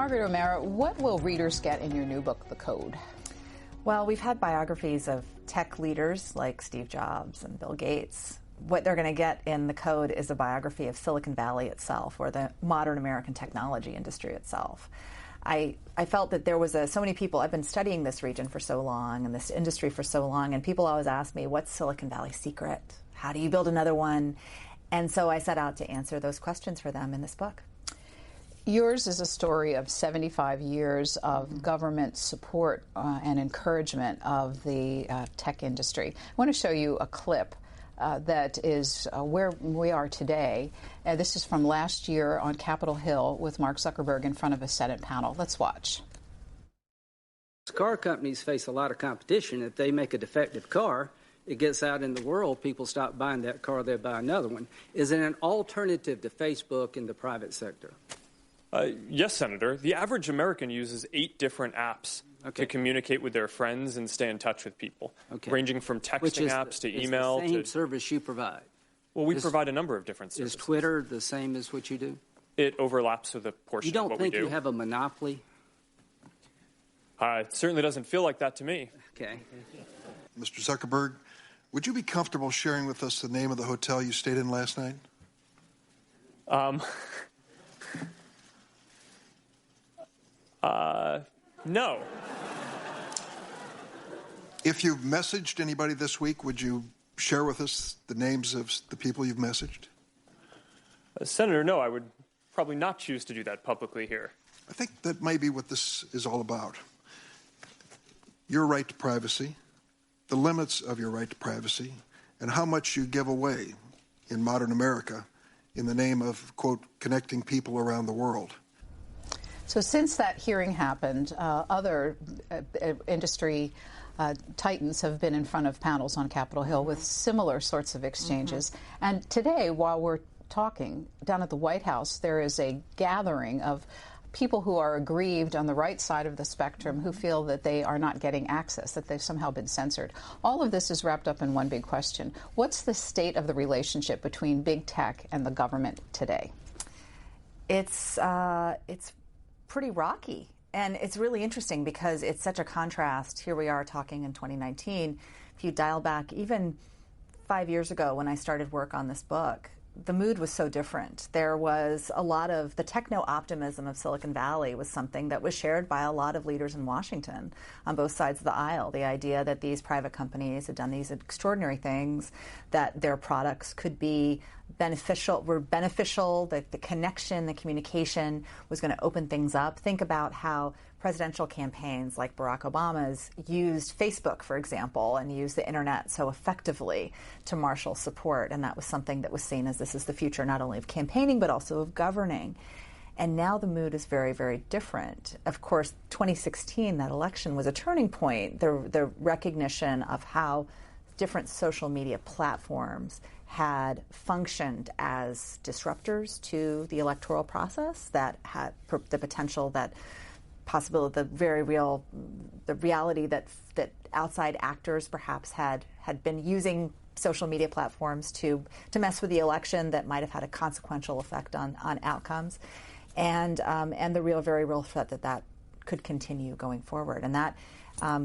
Margaret O'Mara, what will readers get in your new book, The Code? Well, we've had biographies of tech leaders like Steve Jobs and Bill Gates. What they're going to get in The Code is a biography of Silicon Valley itself, or the modern American technology industry itself. I felt that there was so many people. I've been studying this region for so long and this industry for so long, and people always ask me, what's Silicon Valley's secret? How do you build another one? And so I set out to answer those questions for them in this book. Yours is a story of 75 years of government support and encouragement of the tech industry. I want to show you a clip that is where we are today. This is from last year on Capitol Hill with Mark Zuckerberg in front of a Senate panel. Let's watch. Car companies face a lot of competition. If they make a defective car, it gets out in the world, people stop buying that car, they buy another one. Is it an alternative to Facebook in the private sector? Yes, Senator. The average American uses 8 different apps to communicate with their friends and stay in touch with people, ranging from texting apps to email. Which is the same service you provide? Well, we provide a number of different services. Is Twitter the same as what you do? It overlaps with a portion of what we do. You don't think you have a monopoly? It certainly doesn't feel like that to me. Okay. Mr. Zuckerberg, would you be comfortable sharing with us the name of the hotel you stayed in last night? No. If you've messaged anybody this week, would you share with us the names of the people you've messaged? Senator, no, I would probably not choose to do that publicly here. I think that may be what this is all about. Your right to privacy, the limits of your right to privacy, and how much you give away in modern America in the name of, quote, connecting people around the world. So since that hearing happened, other industry titans have been in front of panels on Capitol Hill with similar sorts of exchanges. And today, while we're talking, down at the White House, there is a gathering of people who are aggrieved on the right side of the spectrum who feel that they are not getting access, that they've somehow been censored. All of this is wrapped up in one big question. What's the state of the relationship between big tech and the government today? It's pretty rocky. And it's really interesting because it's such a contrast. Here we are talking in 2019. If you dial back even 5 years ago when I started work on this book, the mood was so different. There was a lot of the techno-optimism of Silicon Valley was something that was shared by a lot of leaders in Washington on both sides of the aisle. The idea that these private companies had done these extraordinary things, that their products could be beneficial, that the connection, the communication was going to open things up. Think about how presidential campaigns like Barack Obama's used Facebook, for example, and used the internet so effectively to marshal support. And that was something that was seen as this is the future not only of campaigning but also of governing. And now the mood is very, very different. Of course, 2016, that election was a turning point, the recognition of how different social media platforms had functioned as disruptors to the electoral process, that had the potential that possibility, the reality that outside actors perhaps had been using social media platforms to mess with the election that might have had a consequential effect on outcomes, and the very real threat that could continue going forward. And that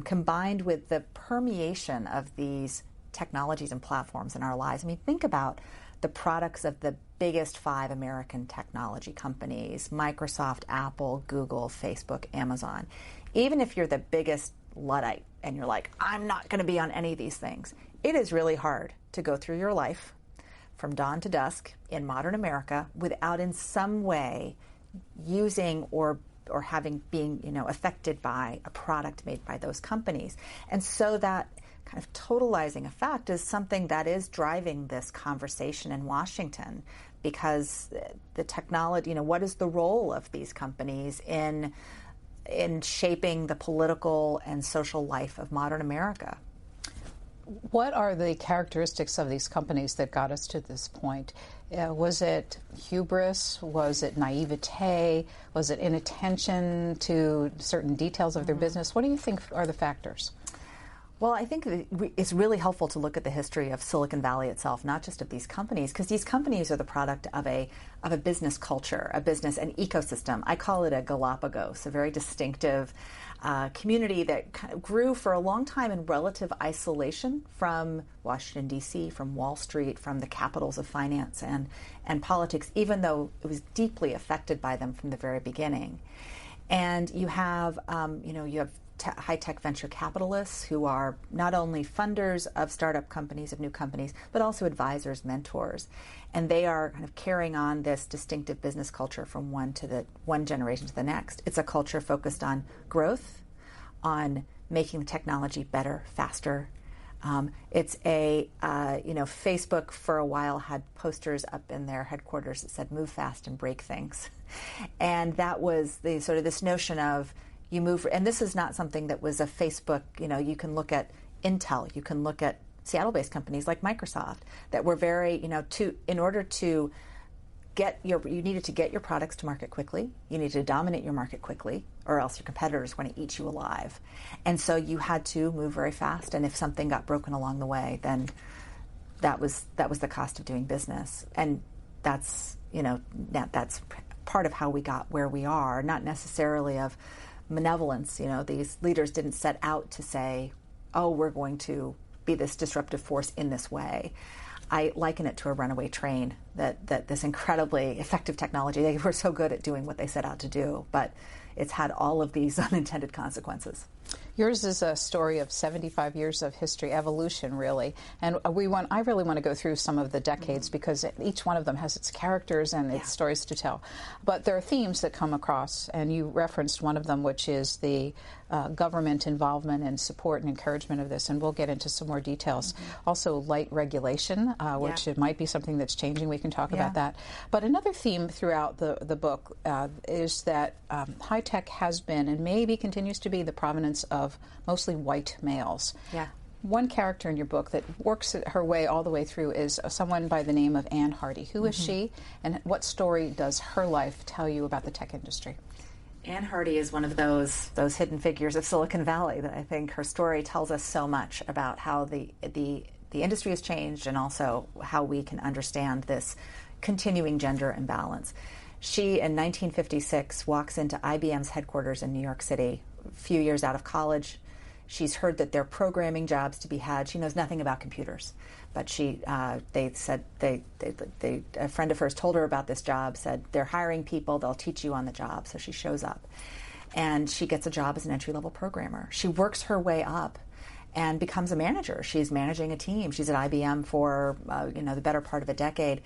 combined with the permeation of these technologies and platforms in our lives. I mean, think about the products of the biggest 5 American technology companies: Microsoft, Apple, Google, Facebook, Amazon. Even if you're the biggest Luddite and you're like, I'm not going to be on any of these things, it is really hard to go through your life from dawn to dusk in modern America without in some way using or being affected by a product made by those companies. And so that kind of totalizing effect is something that is driving this conversation in Washington, because the technology, what is the role of these companies in shaping the political and social life of modern America? What are the characteristics of these companies that got us to this point? Was it hubris? Was it naivete? Was it inattention to certain details of their business? What do you think are the factors? Well, I think it's really helpful to look at the history of Silicon Valley itself, not just of these companies, because these companies are the product of a business culture, an ecosystem. I call it a Galapagos, a very distinctive community that kind of grew for a long time in relative isolation from Washington, D.C., from Wall Street, from the capitals of finance and politics, even though it was deeply affected by them from the very beginning. And you have, high-tech venture capitalists who are not only funders of startup companies, of new companies, but also advisors, mentors. And they are kind of carrying on this distinctive business culture from one generation to the next. It's a culture focused on growth, on making the technology better, faster. Facebook for a while had posters up in their headquarters that said, "Move fast and break things." And that was the sort of this notion of, you move, and this is not something that was a Facebook, you can look at Intel, you can look at Seattle-based companies like Microsoft that were very, in order to you needed to get your products to market quickly, you needed to dominate your market quickly, or else your competitors were going to eat you alive. And so you had to move very fast, and if something got broken along the way, then that was the cost of doing business. And that's part of how we got where we are, not necessarily of malevolence. These leaders didn't set out to say, oh, we're going to be this disruptive force in this way. I liken it to a runaway train, that this incredibly effective technology, they were so good at doing what they set out to do, but it's had all of these unintended consequences. Yours is a story of 75 years of history, evolution, really. And I really want to go through some of the decades because each one of them has its characters and its stories to tell. But there are themes that come across, and you referenced one of them, which is the government involvement and support and encouragement of this, and we'll get into some more details. Also, light regulation, which it might be something that's changing. We can talk about that. But another theme throughout the book is that high tech has been and maybe continues to be the provenance of mostly white males. Yeah. One character in your book that works her way all the way through is someone by the name of Ann Hardy. Who is she, and what story does her life tell you about the tech industry? Ann Hardy is one of those hidden figures of Silicon Valley that I think her story tells us so much about how the industry has changed and also how we can understand this continuing gender imbalance. She, in 1956, walks into IBM's headquarters in New York City, a few years out of college. She's heard that there are programming jobs to be had. She knows nothing about computers, but a friend of hers told her about this job, said, they're hiring people, they'll teach you on the job. So she shows up, and she gets a job as an entry-level programmer. She works her way up and becomes a manager. She's managing a team. She's at IBM for the better part of a decade.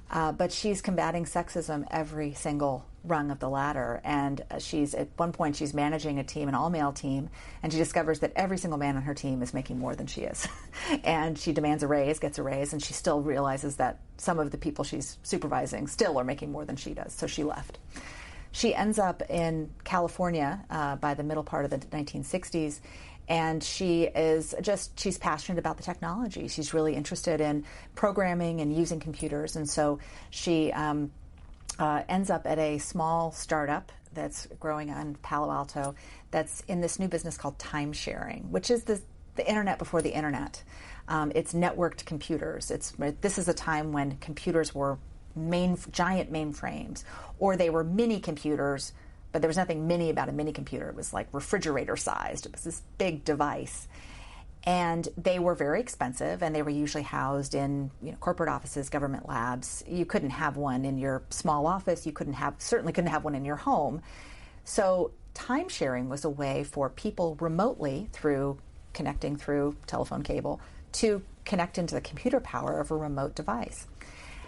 But she's combating sexism every single rung of the ladder. And at one point she's managing a team, an all-male team, and she discovers that every single man on her team is making more than she is. And she demands a raise, gets a raise, and she still realizes that some of the people she's supervising still are making more than she does. So she left. She ends up in California by the middle part of the 1960s. And she's passionate about the technology. She's really interested in programming and using computers. And so she ends up at a small startup that's growing on Palo Alto that's in this new business called time sharing, which is the internet before the internet. It's networked computers. This is a time when computers were giant mainframes, or they were mini computers, but there was nothing mini about a mini computer. It was like refrigerator sized. It was this big device. And they were very expensive, and they were usually housed in corporate offices, government labs. You couldn't have one in your small office. You certainly couldn't have one in your home. So time sharing was a way for people remotely, through connecting through telephone cable, to connect into the computer power of a remote device.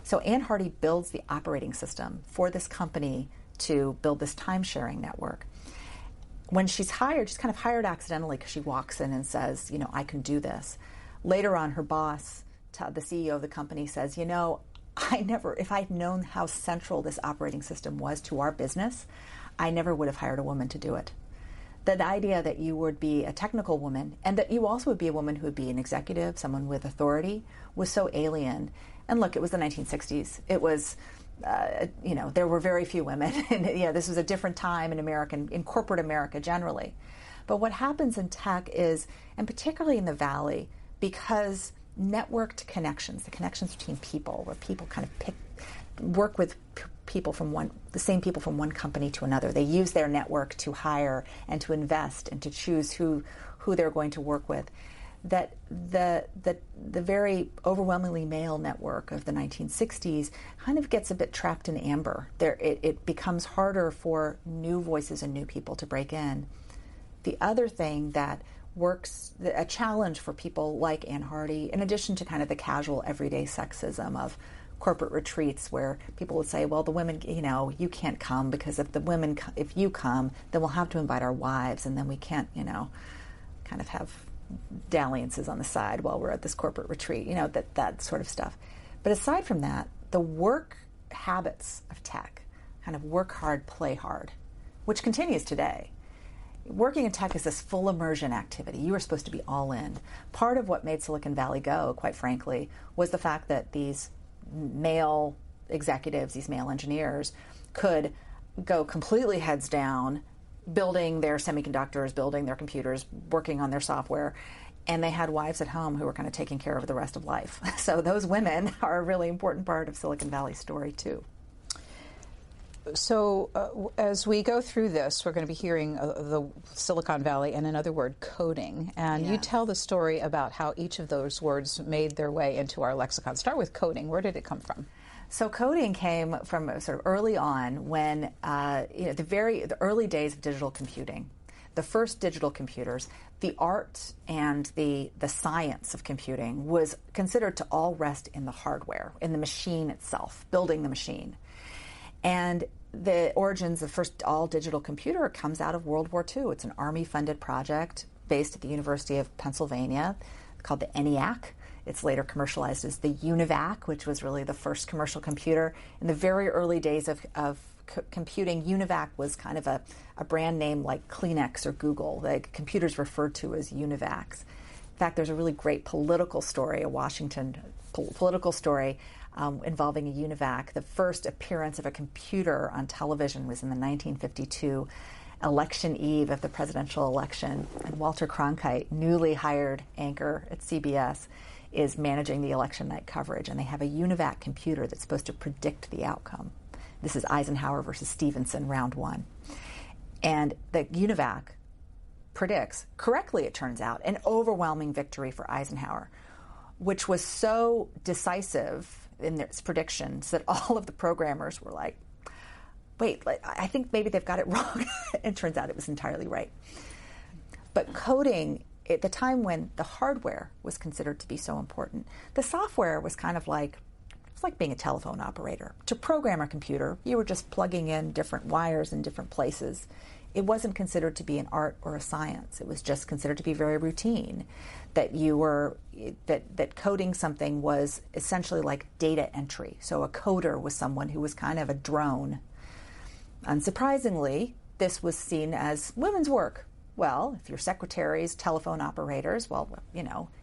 So Ann Hardy builds the operating system for this company to build this time-sharing network. When she's hired, she's kind of hired accidentally because she walks in and says, I can do this. Later on, her boss, the CEO of the company, says, if I'd known how central this operating system was to our business, I never would have hired a woman to do it. The idea that you would be a technical woman and that you also would be a woman who would be an executive, someone with authority, was so alien. And look, it was the 1960s. It was there were very few women, and this was a different time in corporate America generally. But what happens in tech is, and particularly in the Valley, because networked connections, the connections between people, where people kind of work with people from the same people from one company to another. They use their network to hire and to invest and to choose who they're going to work with. That the very overwhelmingly male network of the 1960s kind of gets a bit trapped in amber. It becomes harder for new voices and new people to break in. The other thing that works, a challenge for people like Ann Hardy, in addition to kind of the casual everyday sexism of corporate retreats where people would say, well, the women, you can't come because if you come, then we'll have to invite our wives and then we can't, kind of have dalliances on the side while we're at this corporate retreat, that sort of stuff. But aside from that, the work habits of tech, kind of work hard, play hard, which continues today. Working in tech is this full immersion activity. You are supposed to be all in. Part of what made Silicon Valley go, quite frankly, was the fact that these male executives, these male engineers, could go completely heads down, building their semiconductors, building their computers, working on their software, and they had wives at home who were kind of taking care of the rest of life. So those women are a really important part of Silicon Valley's story, too. So as we go through this, we're going to be hearing the Silicon Valley and another word, coding. And you tell the story about how each of those words made their way into our lexicon. Start with coding. Where did it come from? So coding came from sort of early on when, the early days of digital computing. The first digital computers, the art and the science of computing was considered to all rest in the hardware, in the machine itself, building the machine. And the origins of first all-digital computer comes out of World War II. It's an Army-funded project based at the University of Pennsylvania called the ENIAC. It's later commercialized as the UNIVAC, which was really the first commercial computer. In the very early days of computing, UNIVAC was kind of a brand name like Kleenex or Google. The computers referred to as UNIVACs. In fact, there's a really great political story, a Washington political story involving a UNIVAC. The first appearance of a computer on television was in the 1952 election eve of the presidential election, and Walter Cronkite, newly hired anchor at CBS, is managing the election night coverage, and they have a UNIVAC computer that's supposed to predict the outcome. This is Eisenhower versus Stevenson, round one. And the UNIVAC predicts, correctly it turns out, an overwhelming victory for Eisenhower, which was so decisive in its predictions that all of the programmers were like, wait, I think maybe they've got it wrong. It turns out it was entirely right. But coding, at the time when the hardware was considered to be so important, the software was kind of like, it's like being a telephone operator. To program a computer, you were just plugging in different wires in different places. It wasn't considered to be an art or a science. It was just considered to be very routine. That that coding something was essentially like data entry. So a coder was someone who was kind of a drone. Unsurprisingly, this was seen as women's work. Well, if you're secretaries, telephone operators, well,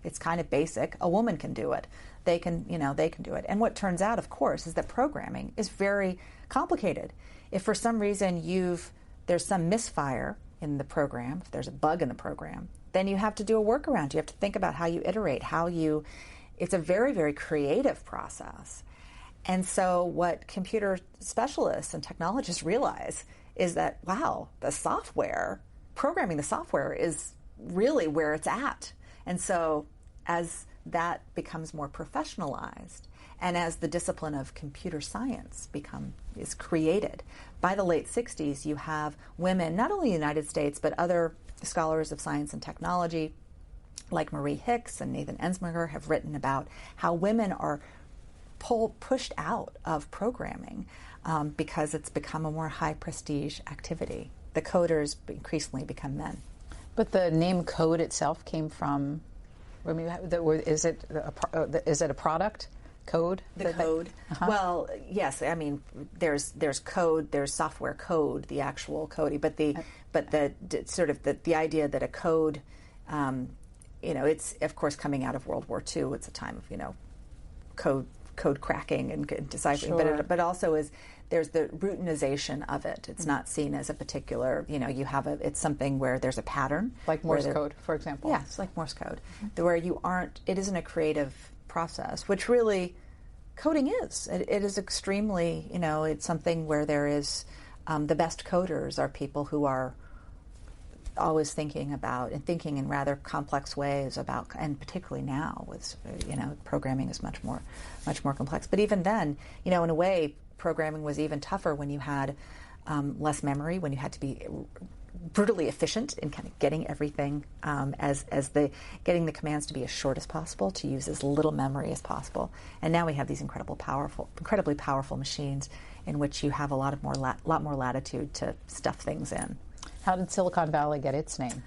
it's kind of basic. A woman can do it. They can do it. And what turns out, of course, is that programming is very complicated. If for some reason there's some misfire in the program, if there's a bug in the program, then you have to do a workaround. You have to think about how you iterate, it's a very, very creative process. And so what computer specialists and technologists realize is that, wow, programming the software is really where it's at. And so as that becomes more professionalized, and as the discipline of computer science is created, by the late 60s, you have women, not only in the United States, but other scholars of science and technology, like Marie Hicks and Nathan Ensminger, have written about how women are pushed out of programming because it's become a more high prestige activity. The coders increasingly become men. But the name code itself came from, is it a product? Code? The code. Uh-huh. Well, yes. I mean, there's code, there's software code, the actual coding, but the idea that a code, it's of course coming out of World War II. It's a time of code cracking and deciphering, sure. but also is there's the routinization of it. It's not seen as a particular, it's something where there's a pattern. Like Morse code, for example. Yes, like Morse code, where it isn't a creative process, which really coding is. It is extremely, it's something where there is, the best coders are people who are always thinking about and thinking in rather complex ways about, and particularly now with, programming is much more complex. But even then, in a way, programming was even tougher when you had less memory, when you had to be brutally efficient in kind of getting everything getting the commands to be as short as possible, to use as little memory as possible. And now we have these incredibly powerful machines in which you have a lot more latitude to stuff things in. How did Silicon Valley get its name?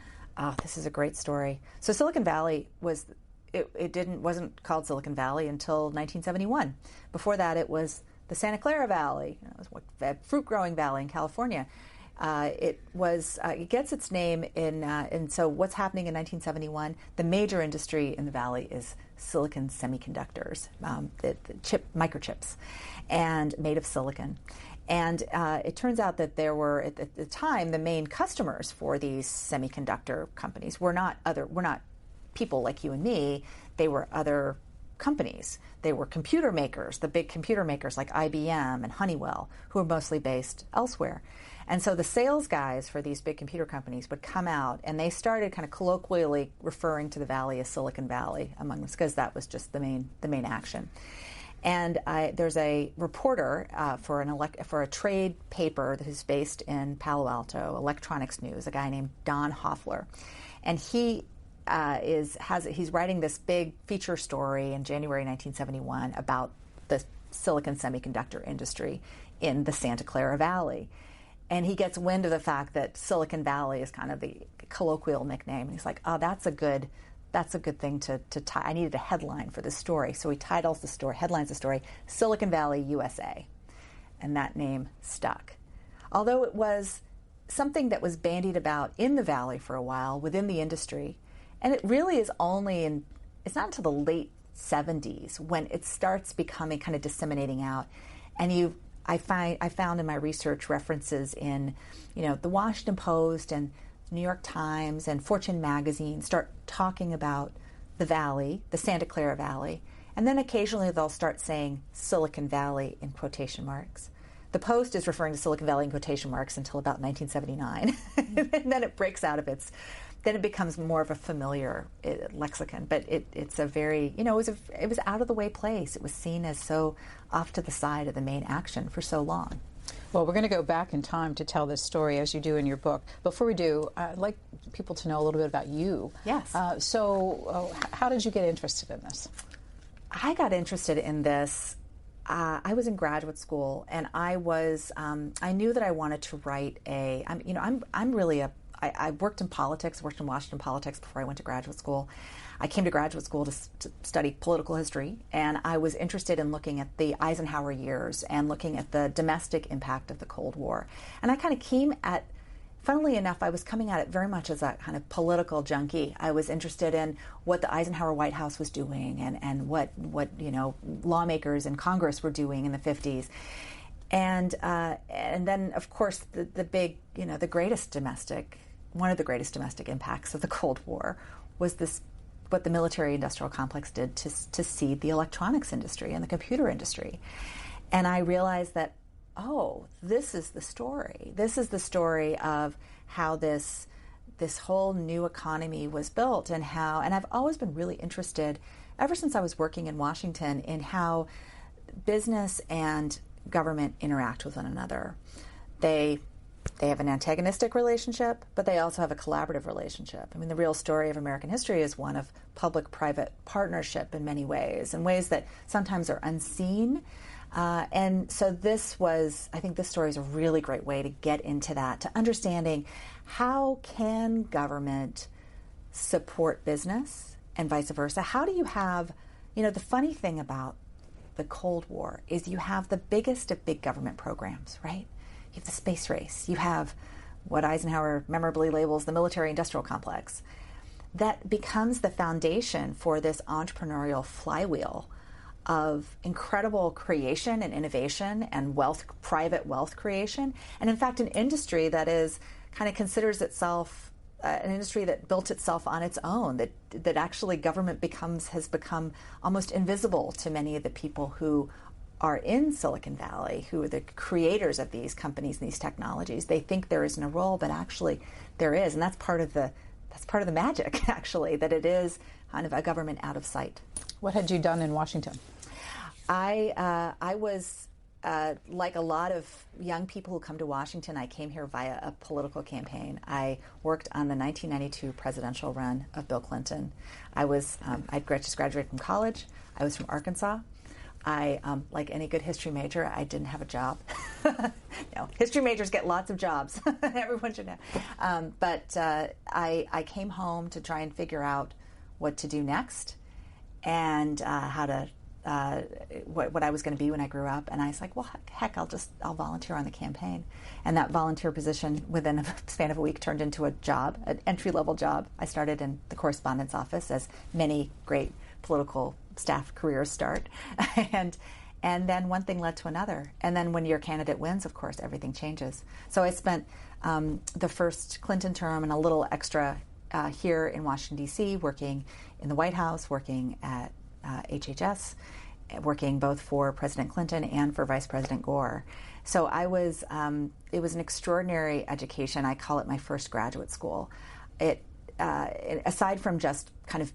This is a great story. So Silicon Valley wasn't called Silicon Valley until 1971. Before that, it was the Santa Clara Valley. It was a fruit-growing valley in California. It gets its name and so what's happening in 1971? The major industry in the valley is silicon semiconductors, the microchips, and made of silicon. And it turns out that there were, at the time, the main customers for these semiconductor companies were not people like you and me. They were other companies. They were computer makers, the big computer makers like IBM and Honeywell, who were mostly based elsewhere. And so the sales guys for these big computer companies would come out, and they started kind of colloquially referring to the valley as Silicon Valley among us, because that was just the main action. And there's a reporter for a trade paper that is based in Palo Alto, Electronics News, a guy named Don Hoffler, and he's writing this big feature story in January 1971 about the silicon semiconductor industry in the Santa Clara Valley. And he gets wind of the fact that Silicon Valley is kind of the colloquial nickname, and he's like, "Oh, that's a good thing to tie. I needed a headline for this story." So he headlines the story, Silicon Valley, USA. And that name stuck. Although it was something that was bandied about in the valley for a while within the industry, and it really is it's not until the late 70s when it starts becoming kind of disseminating out. And I found in my research references in, the Washington Post and New York Times and Fortune magazine start talking about the valley, the Santa Clara Valley, and then occasionally they'll start saying Silicon Valley in quotation marks. The Post is referring to Silicon Valley in quotation marks until about 1979, and then it breaks out of then it becomes more of a familiar lexicon. But it's a very, it was out of the way place. It was seen as so off to the side of the main action for so long. Well, we're going to go back in time to tell this story as you do in your book. Before we do, I'd like people to know a little bit about you. Yes. How did you get interested in this? I got interested in this. I was in graduate school, and I knew that I wanted to write I worked in politics, worked in Washington politics before I went to graduate school. I came to graduate school to study political history, and I was interested in looking at the Eisenhower years and looking at the domestic impact of the Cold War. And I kind of funnily enough, I was coming at it very much as a kind of political junkie. I was interested in what the Eisenhower White House was doing and what lawmakers in Congress were doing in the 50s. And then, of course, one of the greatest domestic impacts of the Cold War was what the military-industrial complex did to seed the electronics industry and the computer industry. And I realized that, this is the story. This is the story of how this whole new economy was built, and I've always been really interested, ever since I was working in Washington, in how business and government interact with one another. They have an antagonistic relationship, but they also have a collaborative relationship. I mean, the real story of American history is one of public-private partnership in many ways that sometimes are unseen. And so I think this story is a really great way to get into that, to understanding how can government support business and vice versa. How do you have, the funny thing about the Cold War is you have the biggest of big government programs, right? You have the space race. You have what Eisenhower memorably labels the military-industrial complex. That becomes the foundation for this entrepreneurial flywheel of incredible creation and innovation and wealth, private wealth creation, and in fact an industry that is kind of considers itself an industry that built itself on its own, that actually government has become almost invisible to many of the people who are in Silicon Valley, who are the creators of these companies and these technologies. They think there isn't a role, but actually there is, and that's part of the magic, actually, that it is kind of a government out of sight. What had you done in Washington? I was, like a lot of young people who come to Washington, I came here via a political campaign. I worked on the 1992 presidential run of Bill Clinton. I just graduated from college. I was from Arkansas. I, like any good history major, I didn't have a job. No, history majors get lots of jobs. Everyone should know. But I came home to try and figure out what to do next and how to what I was going to be when I grew up. And I was like, well, heck, I'll volunteer on the campaign. And that volunteer position within a span of a week turned into a job, an entry-level job. I started in the correspondence office, as many great political staff careers start. And then one thing led to another. And then when your candidate wins, of course, everything changes. So I spent the first Clinton term and a little extra here in Washington, D.C., working in the White House, working at HHS, working both for President Clinton and for Vice President Gore. So it was an extraordinary education. I call it my first graduate school. Aside from just kind of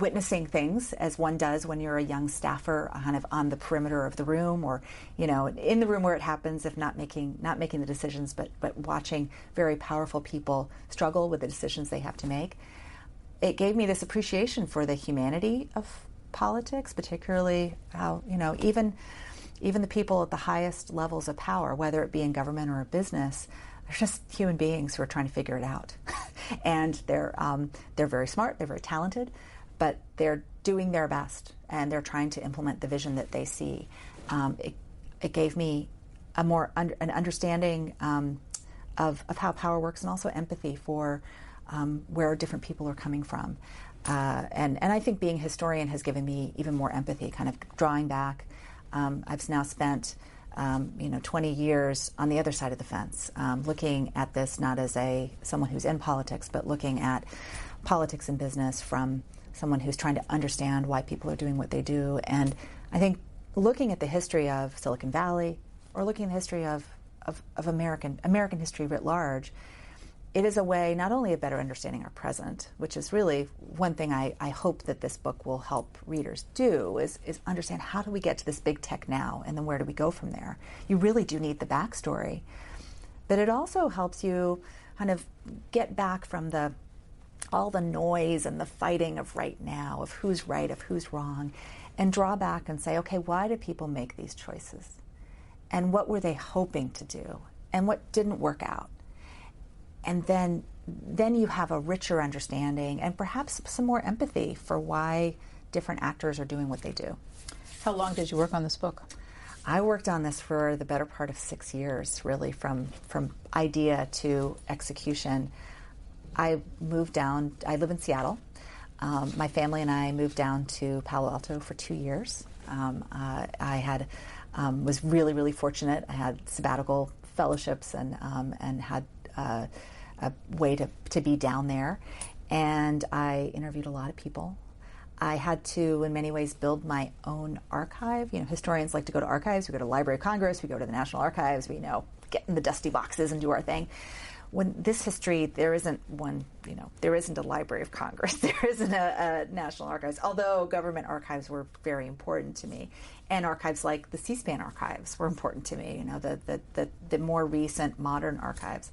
witnessing things as one does when you're a young staffer, kind of on the perimeter of the room, or in the room where it happens, if not making the decisions, but watching very powerful people struggle with the decisions they have to make. It gave me this appreciation for the humanity of politics, particularly how even the people at the highest levels of power, whether it be in government or a business, they're just human beings who are trying to figure it out. And they're very smart, they're very talented, but they're doing their best and they're trying to implement the vision that they see. It gave me an understanding of how power works, and also empathy for where different people are coming from. And I think being a historian has given me even more empathy, kind of drawing back. I've now spent 20 years on the other side of the fence, looking at this not as someone who's in politics, but looking at politics and business from someone who's trying to understand why people are doing what they do. And I think looking at the history of Silicon Valley, or looking at the history of American history writ large, it is a way not only of better understanding our present, which is really one thing I hope that this book will help readers do, is understand how do we get to this big tech now, and then where do we go from there. You really do need the backstory. But it also helps you kind of get back from all the noise and the fighting of right now, of who's right, of who's wrong, and draw back and say, okay, why do people make these choices? And what were they hoping to do? And what didn't work out? And then you have a richer understanding and perhaps some more empathy for why different actors are doing what they do. How long did you work on this book? I worked on this for the better part of 6 years, really, from idea to execution. I moved down. I live in Seattle. My family and I moved down to Palo Alto for 2 years. I was really, really fortunate. I had sabbatical fellowships and had a way to be down there. And I interviewed a lot of people. I had to, in many ways, build my own archive. Historians like to go to archives. We go to the Library of Congress. We go to the National Archives. We get in the dusty boxes and do our thing. When this history, there isn't one, there isn't a Library of Congress. There isn't a National Archives, although government archives were very important to me. And archives like the C-SPAN archives were important to me, the more recent modern archives.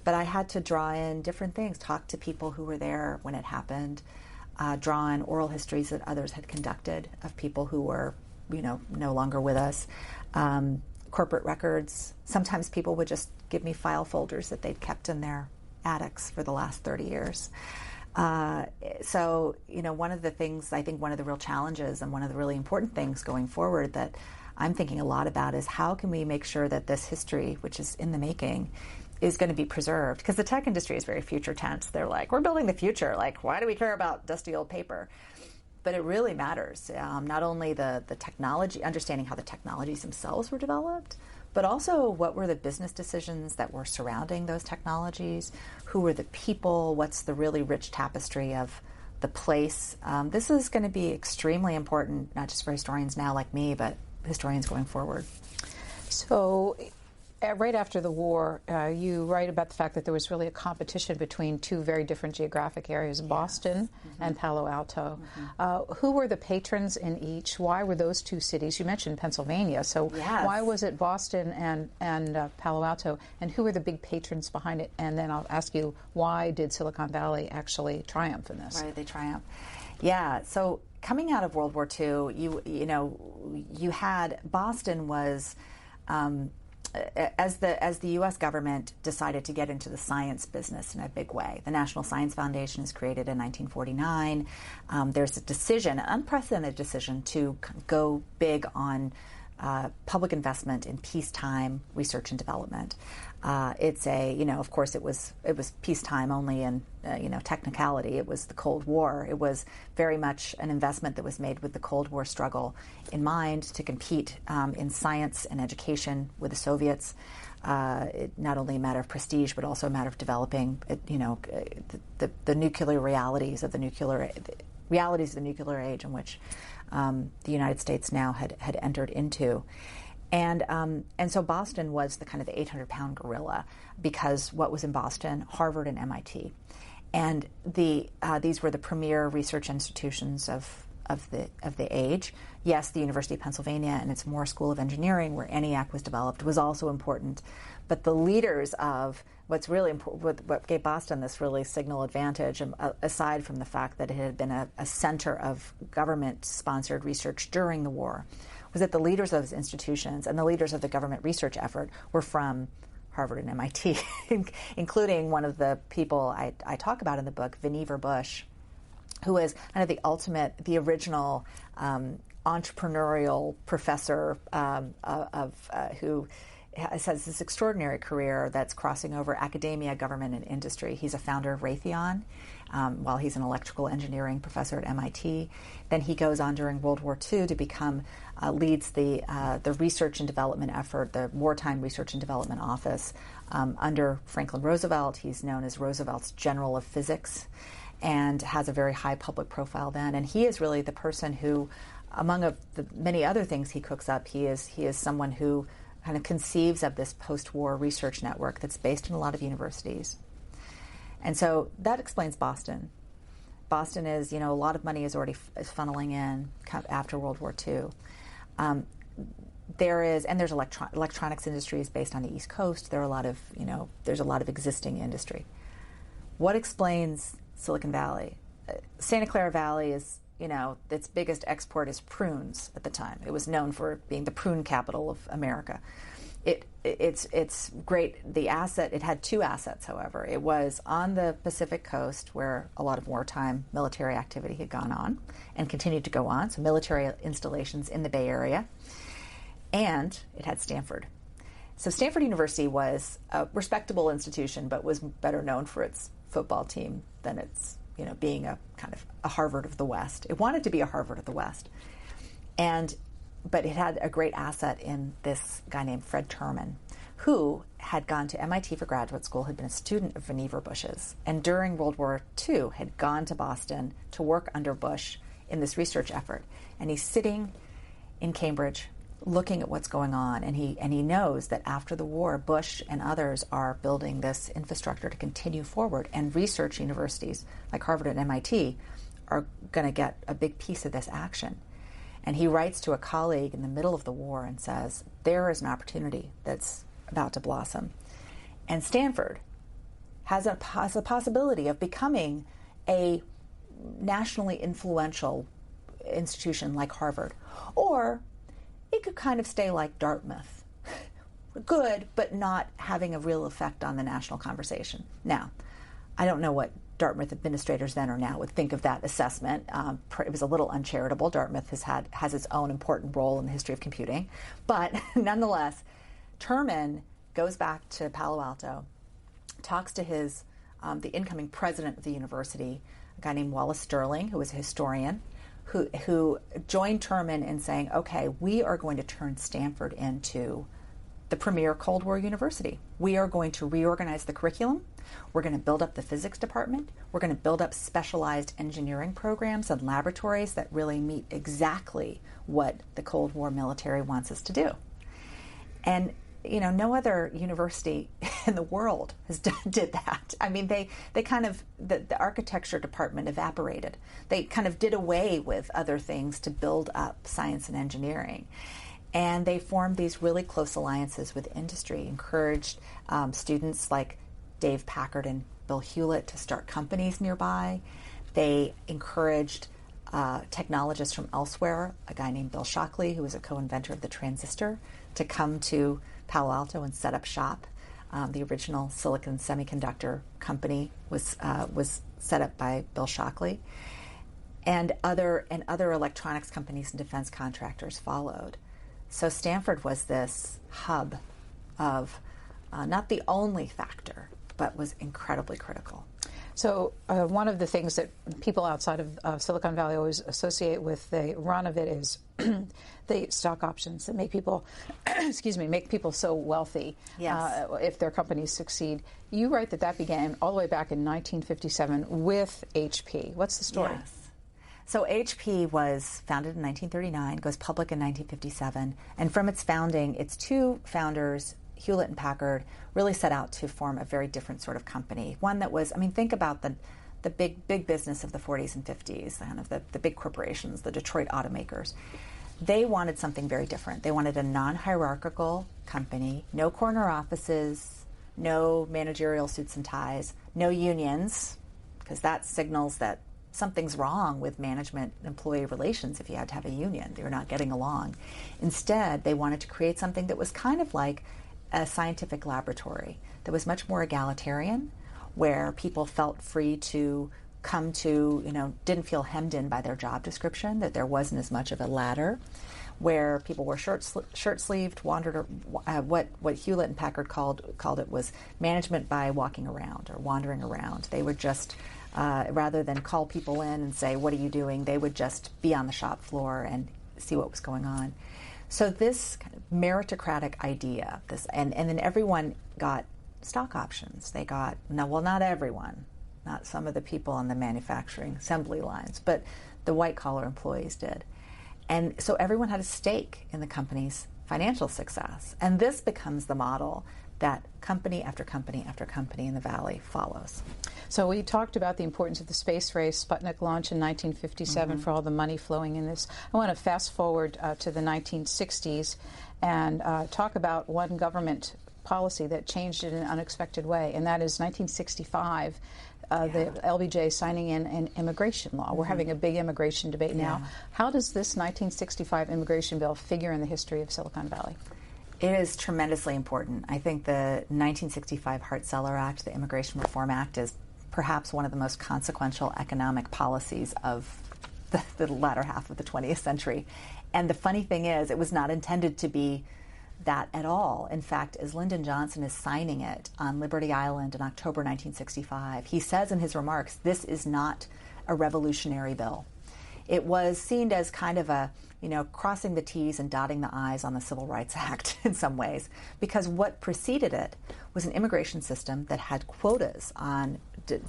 But I had to draw in different things, talk to people who were there when it happened, draw in oral histories that others had conducted of people who were, no longer with us, corporate records. Sometimes people would just give me file folders that they'd kept in their attics for the last 30 years. So, one of the things, I think one of the real challenges and one of the really important things going forward that I'm thinking a lot about is how can we make sure that this history, which is in the making, is going to be preserved? Because the tech industry is very future tense. They're like, we're building the future. Like, why do we care about dusty old paper? but it really matters. Not only the technology, understanding how the technologies themselves were developed, but also what were the business decisions that were surrounding those technologies, who were the people, what's the really rich tapestry of the place. This is going to be extremely important, not just for historians now like me, but historians going forward. So right after the war, you write about the fact that there was really a competition between two very different geographic areas, Boston and Palo Alto. Who were the patrons in each? Why were those two cities? You mentioned Pennsylvania, so why was it Boston and Palo Alto, and who were the big patrons behind it? And then I'll ask you, why did Silicon Valley actually triumph in this? Why did they triumph? Yeah, so coming out of World War II, you had Boston was as the U.S. government decided to get into the science business in a big way. The National Science Foundation is created in 1949. There's a decision, an unprecedented decision, to go big on public investment in peacetime research and development. It's of course, it was peacetime only in technicality. It was the Cold War. It was very much an investment that was made with the Cold War struggle in mind to compete in science and education with the Soviets. Not only a matter of prestige, but also a matter of developing, the nuclear realities of the nuclear age in which the United States now had entered into. And so Boston was the kind of the 800-pound gorilla, because what was in Boston? Harvard and MIT. And these were the premier research institutions of the age. Yes, the University of Pennsylvania and its Moore School of Engineering, where ENIAC was developed, was also important. But the leaders of what's really important, what gave Boston this really signal advantage, aside from the fact that it had been a center of government-sponsored research during the war, was that the leaders of those institutions and the leaders of the government research effort were from Harvard and MIT, including one of the people I talk about in the book, Vannevar Bush, who is kind of the original entrepreneurial professor who has this extraordinary career that's crossing over academia, government, and industry. He's a founder of Raytheon while he's an electrical engineering professor at MIT. Then he goes on during World War II to become leads the research and development effort, the Wartime Research and Development Office under Franklin Roosevelt. He's known as Roosevelt's General of Physics, and has a very high public profile then. And he is really the person who, among the many other things he cooks up, he is someone who kind of conceives of this post-war research network that's based in a lot of universities. And so that explains Boston. Boston is, a lot of money is already funneling in after World War II. There's electronics industries based on the East Coast. There's a lot of existing industry. What explains Silicon Valley? Santa Clara Valley is, its biggest export is prunes at the time. It was known for being the prune capital of America. It's great. It had two assets, however. It was on the Pacific coast, where a lot of wartime military activity had gone on and continued to go on, so military installations in the Bay Area. And it had Stanford. So Stanford University was a respectable institution, but was better known for its football team than its, being a kind of a Harvard of the West. It wanted to be a Harvard of the West. But it had a great asset in this guy named Fred Terman, who had gone to MIT for graduate school, had been a student of Vannevar Bush's, and during World War II had gone to Boston to work under Bush in this research effort. And he's sitting in Cambridge looking at what's going on, and he knows that after the war, Bush and others are building this infrastructure to continue forward, and research universities like Harvard and MIT are going to get a big piece of this action. And he writes to a colleague in the middle of the war and says, there is an opportunity that's about to blossom. And Stanford has a possibility of becoming a nationally influential institution like Harvard. Or it could kind of stay like Dartmouth. Good, but not having a real effect on the national conversation. Now, I don't know what Dartmouth administrators then or now would think of that assessment. It was a little uncharitable. Dartmouth has its own important role in the history of computing. But nonetheless, Terman goes back to Palo Alto, talks to the incoming president of the university, a guy named Wallace Sterling, who was a historian, who joined Terman in saying, okay, we are going to turn Stanford into the premier Cold War university. We are going to reorganize the curriculum. We're going to build up the physics department. We're going to build up specialized engineering programs and laboratories that really meet exactly what the Cold War military wants us to do. And no other university in the world did that. I mean, they kind of, the architecture department evaporated. They kind of did away with other things to build up science and engineering. And they formed these really close alliances with industry, encouraged students like Dave Packard and Bill Hewlett to start companies nearby. They encouraged technologists from elsewhere, a guy named Bill Shockley, who was a co-inventor of the transistor, to come to Palo Alto and set up shop. The original silicon semiconductor company was set up by Bill Shockley, and other electronics companies and defense contractors followed. So Stanford was this hub of not the only factor, but was incredibly critical. So one of the things that people outside of Silicon Valley always associate with the run of it is the stock options that make people, make people so wealthy. Yes. If their companies succeed. You write that began all the way back in 1957 with HP. What's the story? Yes. So HP was founded in 1939, goes public in 1957, and from its founding, its two founders, Hewlett and Packard, really set out to form a very different sort of company. One that was, think about the big business of the 40s and 50s, kind of the big corporations, the Detroit automakers. They wanted something very different. They wanted a non-hierarchical company, no corner offices, no managerial suits and ties, no unions, because that signals that something's wrong with management-employee relations if you had to have a union. You're not getting along. Instead, they wanted to create something that was kind of like a scientific laboratory that was much more egalitarian, where people felt free to come to, didn't feel hemmed in by their job description, that there wasn't as much of a ladder, where people were shirt-sleeved, wandered, what Hewlett and Packard called it was management by walking around or wandering around. They would just, rather than call people in and say, what are you doing, they would just be on the shop floor and see what was going on. So this kind of meritocratic idea, and then everyone got stock options. They got, not everyone, not some of the people on the manufacturing assembly lines, but the white-collar employees did. And so everyone had a stake in the company's financial success. And this becomes the model that company after company after company in the Valley follows. So we talked about the importance of the space race, Sputnik launch in 1957 for all the money flowing in this. I want to fast forward to the 1960s and talk about one government policy that changed it in an unexpected way, and that is 1965. The LBJ signing in an immigration law. We're having a big immigration debate now. How does this 1965 immigration bill figure in the history of Silicon Valley? It is tremendously important. I think the 1965 Hart-Celler Act, the Immigration Reform Act, is perhaps one of the most consequential economic policies of the latter half of the 20th century. And the funny thing is, it was not intended to be that at all. In fact, as Lyndon Johnson is signing it on Liberty Island in October 1965, he says in his remarks, this is not a revolutionary bill. It was seen as kind of a, crossing the T's and dotting the I's on the Civil Rights Act in some ways, because what preceded it was an immigration system that had quotas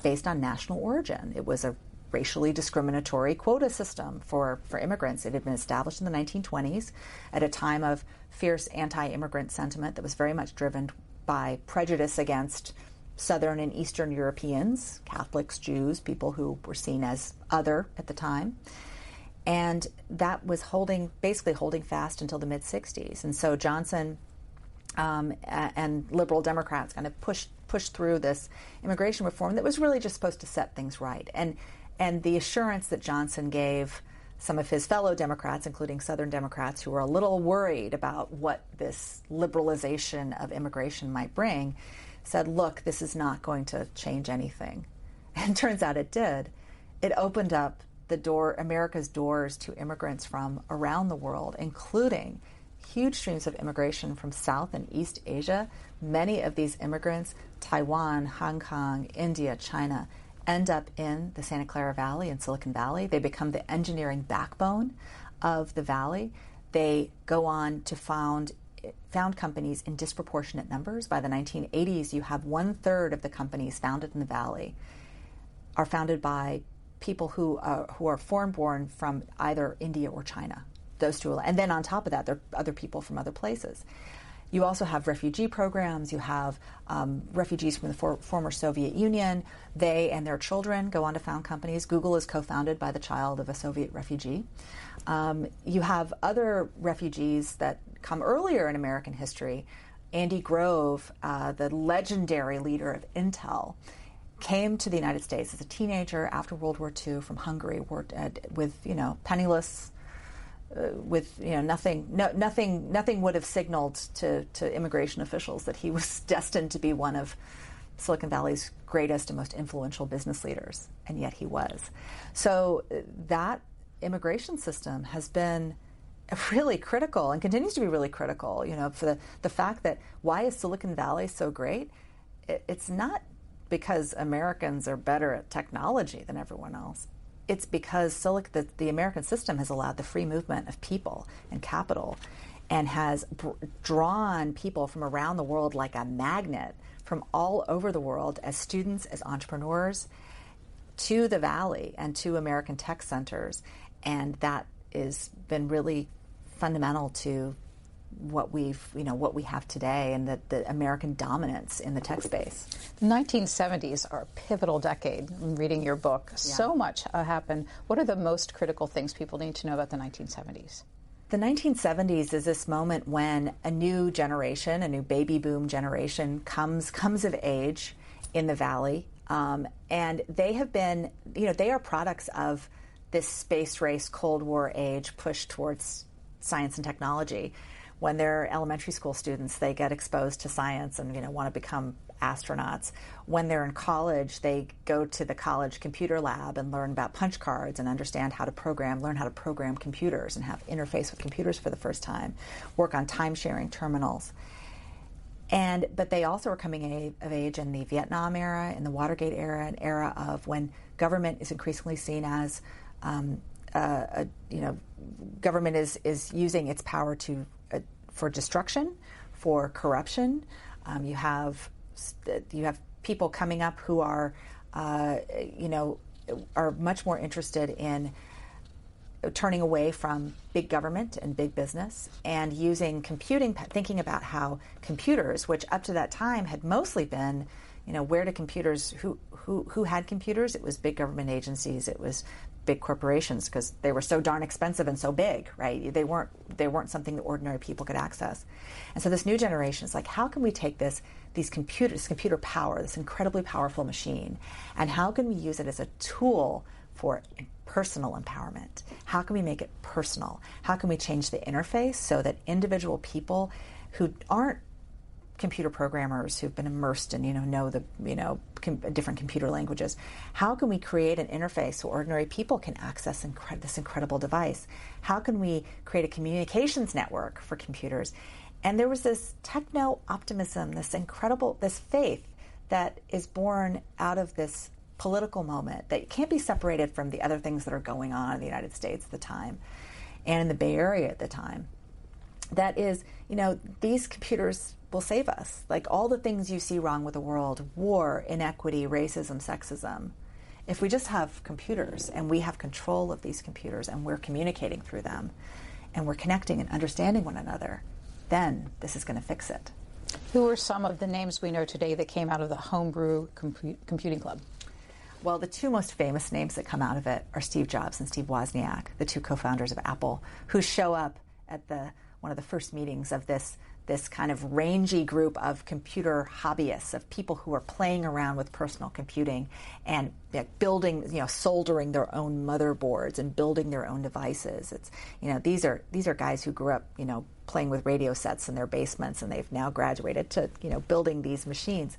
based on national origin. It was a racially discriminatory quota system for immigrants. It had been established in the 1920s at a time of fierce anti-immigrant sentiment that was very much driven by prejudice against Southern and Eastern Europeans, Catholics, Jews, people who were seen as other at the time. And that was basically holding fast until the mid-60s. And so Johnson and liberal Democrats kind of pushed through this immigration reform that was really just supposed to set things right. And the assurance that Johnson gave some of his fellow Democrats, including Southern Democrats, who were a little worried about what this liberalization of immigration might bring, said, look, this is not going to change anything. And it turns out it did. It opened up America's doors to immigrants from around the world, including huge streams of immigration from South and East Asia. Many of these immigrants, Taiwan, Hong Kong, India, China, end up in the Santa Clara Valley in Silicon Valley. They become the engineering backbone of the valley. They go on to found companies in disproportionate numbers. By the 1980s, you have 1/3 of the companies founded in the valley are founded by people who are foreign-born from either India or China. Those two, and then on top of that, there are other people from other places. You also have refugee programs. You have refugees from the former Soviet Union. They and their children go on to found companies. Google is co-founded by the child of a Soviet refugee. You have other refugees that come earlier in American history. Andy Grove, the legendary leader of Intel, came to the United States as a teenager after World War II from Hungary, worked with penniless. With nothing would have signaled to immigration officials that he was destined to be one of Silicon Valley's greatest and most influential business leaders, and yet he was. So that immigration system has been really critical and continues to be really critical. For the fact that why is Silicon Valley so great? It's not because Americans are better at technology than everyone else. It's because the American system has allowed the free movement of people and capital and has drawn people from around the world like a magnet from all over the world as students, as entrepreneurs, to the Valley and to American tech centers. And that has been really fundamental to what we have today and the American dominance in the tech space. The 1970s are a pivotal decade. I'm reading your book. Yeah. So much happened. What are the most critical things people need to know about the 1970s? The 1970s is this moment when a new generation, a new baby boom generation comes of age in the Valley. And they have been, they are products of this space race, Cold War age push towards science and technology. When they're elementary school students, they get exposed to science and want to become astronauts. When they're in college, they go to the college computer lab and learn about punch cards and understand how to learn how to program computers and have interface with computers for the first time, work on time-sharing terminals. But they also are coming of age in the Vietnam era, in the Watergate era, an era of when government is increasingly seen as, government is using its power for destruction, for corruption. You have people coming up who are much more interested in turning away from big government and big business and using computing, thinking about how computers, which up to that time had mostly been, where do computers, who had computers? It was big government agencies. It was big corporations because they were so darn expensive and so big, right? They weren't something that ordinary people could access. And so this new generation is like, how can we take this computer power, this incredibly powerful machine, and how can we use it as a tool for personal empowerment? How can we make it personal? How can we change the interface so that individual people who aren't computer programmers who've been immersed in, know the, different computer languages. How can we create an interface so ordinary people can access this incredible device? How can we create a communications network for computers? And there was this techno-optimism, this faith that is born out of this political moment that can't be separated from the other things that are going on in the United States at the time and in the Bay Area at the time. That is, these computers will save us. Like all the things you see wrong with the world, war, inequity, racism, sexism. If we just have computers and we have control of these computers and we're communicating through them and we're connecting and understanding one another, then this is going to fix it. Who are some of the names we know today that came out of the Homebrew Computing Club? Well, the two most famous names that come out of it are Steve Jobs and Steve Wozniak, the two co-founders of Apple, who show up at one of the first meetings of this kind of rangy group of computer hobbyists, of people who are playing around with personal computing and building, soldering their own motherboards and building their own devices. It's, these are guys who grew up, playing with radio sets in their basements, and they've now graduated to, building these machines.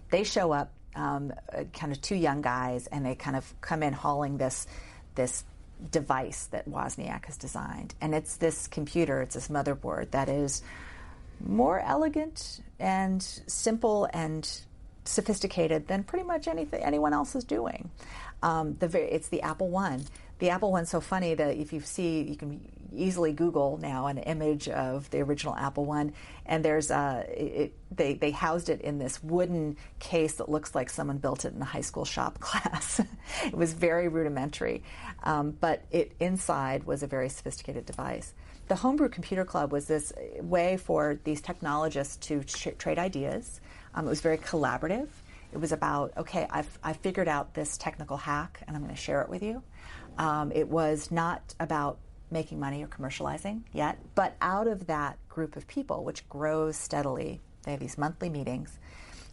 They show up, kind of two young guys, and they kind of come in hauling this device that Wozniak has designed. And it's this computer, it's this motherboard that is more elegant and simple and sophisticated than pretty much anyone else is doing. It's the Apple I. The Apple I's so funny that if you see, you can easily Google now an image of the original Apple I, and there's they housed it in this wooden case that looks like someone built it in a high school shop class. It was very rudimentary, but it inside was a very sophisticated device. The Homebrew Computer Club was this way for these technologists to trade ideas. It was very collaborative. It was about, okay, I've figured out this technical hack, and I'm going to share it with you. It was not about making money or commercializing yet, but out of that group of people, which grows steadily, they have these monthly meetings,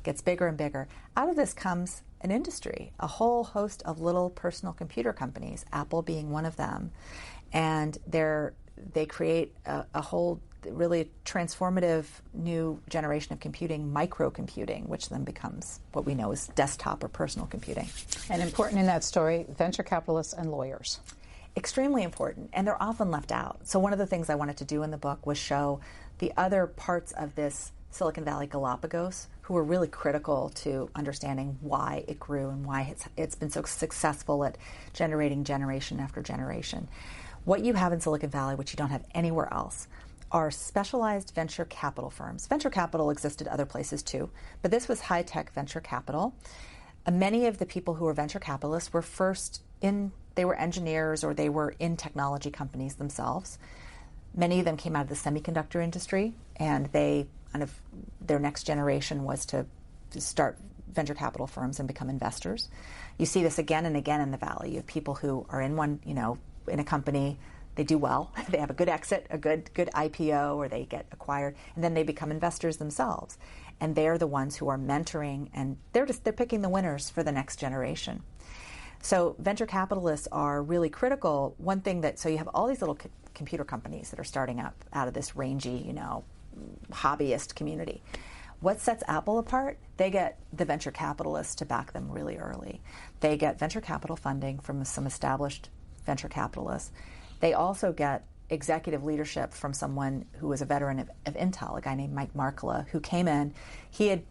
gets bigger and bigger. Out of this comes an industry, a whole host of little personal computer companies, Apple being one of them, and they create a whole really transformative new generation of computing, microcomputing, which then becomes what we know as desktop or personal computing. And important in that story, venture capitalists and lawyers. Extremely important, and they're often left out. So one of the things I wanted to do in the book was show the other parts of this Silicon Valley Galapagos who were really critical to understanding why it grew and why it's been so successful at generating generation after generation. What you have in Silicon Valley, which you don't have anywhere else, are specialized venture capital firms. Venture capital existed other places too, but this was high-tech venture capital. Many of the people who were venture capitalists were they were engineers or they were in technology companies themselves. Many of them came out of the semiconductor industry, and their next generation was to start venture capital firms and become investors. You see this again and again in the Valley. You have people who are in one, in a company, they do well, they have a good exit, a good IPO, or they get acquired, and then they become investors themselves. And they're the ones who are mentoring, and they're picking the winners for the next generation. So venture capitalists are really critical. One thing so you have all these little computer companies that are starting up out of this rangy, hobbyist community. What sets Apple apart? They get the venture capitalists to back them really early. They get venture capital funding from some established venture capitalists. They also get executive leadership from someone who was a veteran of Intel, a guy named Mike Markkula, who came in. He had,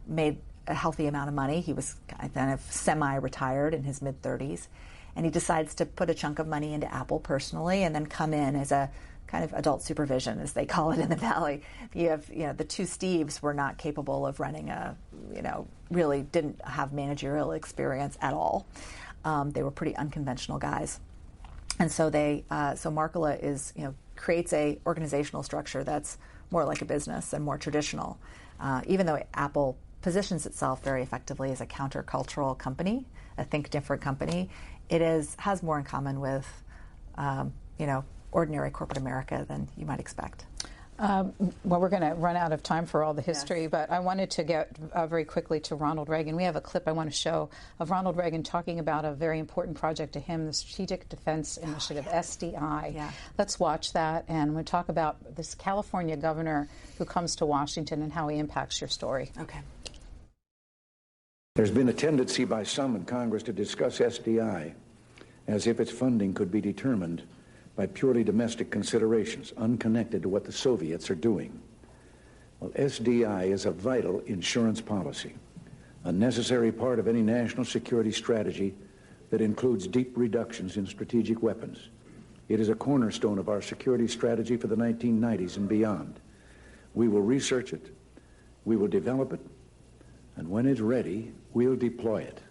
made a healthy amount of money. He was kind of semi-retired in his mid-30s, and he decides to put a chunk of money into Apple personally and then come in as a kind of adult supervision, as they call it in the Valley. You have, the two Steves were not capable of running really didn't have managerial experience at all. They were pretty unconventional guys. And so so Markkula creates a organizational structure that's more like a business and more traditional. Even though Apple positions itself very effectively as a countercultural company, a think different company, it has more in common with, ordinary corporate America than you might expect. Well, we're going to run out of time for all the history, yes. But I wanted to get very quickly to Ronald Reagan. We have a clip I want to show of Ronald Reagan talking about a very important project to him, the Strategic Defense Initiative, SDI. Yeah. Let's watch that, and we'll talk about this California governor who comes to Washington and how he impacts your story. Okay. There's been a tendency by some in Congress to discuss SDI as if its funding could be determined by purely domestic considerations, unconnected to what the Soviets are doing. Well, SDI is a vital insurance policy, a necessary part of any national security strategy that includes deep reductions in strategic weapons. It is a cornerstone of our security strategy for the 1990s and beyond. We will research it, we will develop it, and when it's ready, we'll deploy it.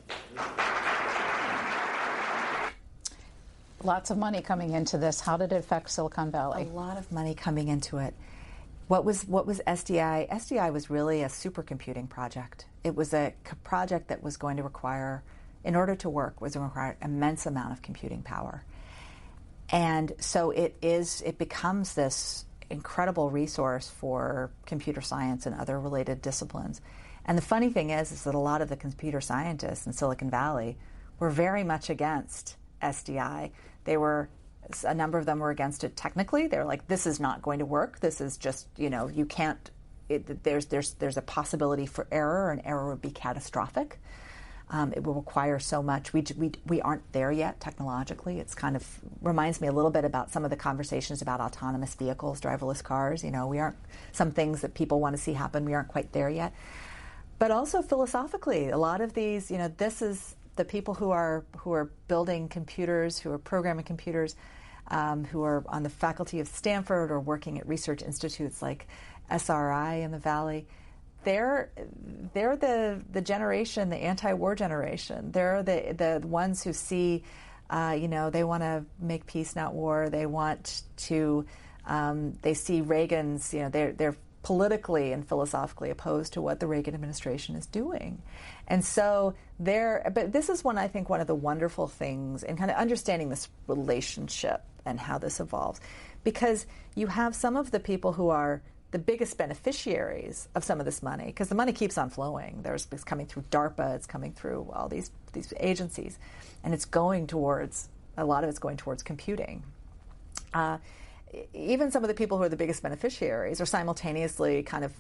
Lots of money coming into this. How did it affect Silicon Valley? A lot of money coming into it. What was SDI? SDI was really a supercomputing project. It was a project that was going to require, in order to work, was going to require an immense amount of computing power. And so it becomes this incredible resource for computer science and other related disciplines. And the funny thing is that a lot of the computer scientists in Silicon Valley were very much against SDI. A number of them were against it technically. They were like, this is not going to work. This is just, you can't, there's a possibility for error, and error would be catastrophic. It will require so much. We aren't there yet technologically. It's kind of reminds me a little bit about some of the conversations about autonomous vehicles, driverless cars. We aren't, some things that people want to see happen, we aren't quite there yet. but also philosophically. A lot of these, this is the people who are building computers, who are programming computers, who are on the faculty of Stanford or working at research institutes like SRI in the Valley. They're the generation, the anti-war generation. They're the ones who see, they want to make peace, not war. They want to, they see Reagan's, they're politically and philosophically opposed to what the Reagan administration is doing. And so but this is I think one of the wonderful things in kind of understanding this relationship and how this evolves, because you have some of the people who are the biggest beneficiaries of some of this money, because the money keeps on flowing. It's coming through DARPA, it's coming through all these agencies, and a lot of it's going towards computing. Even some of the people who are the biggest beneficiaries are simultaneously kind of,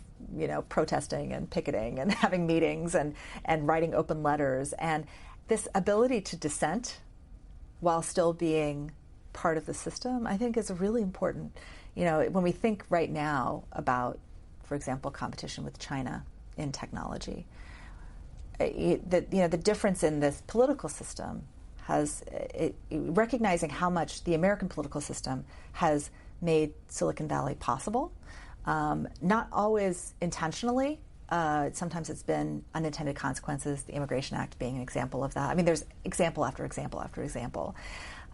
protesting and picketing and having meetings and writing open letters. And this ability to dissent while still being part of the system, I think, is really important. When we think right now about, for example, competition with China in technology, the difference in this political system recognizing how much the American political system has made Silicon Valley possible, not always intentionally. Sometimes it's been unintended consequences, the Immigration Act being an example of that. I mean, there's example after example after example.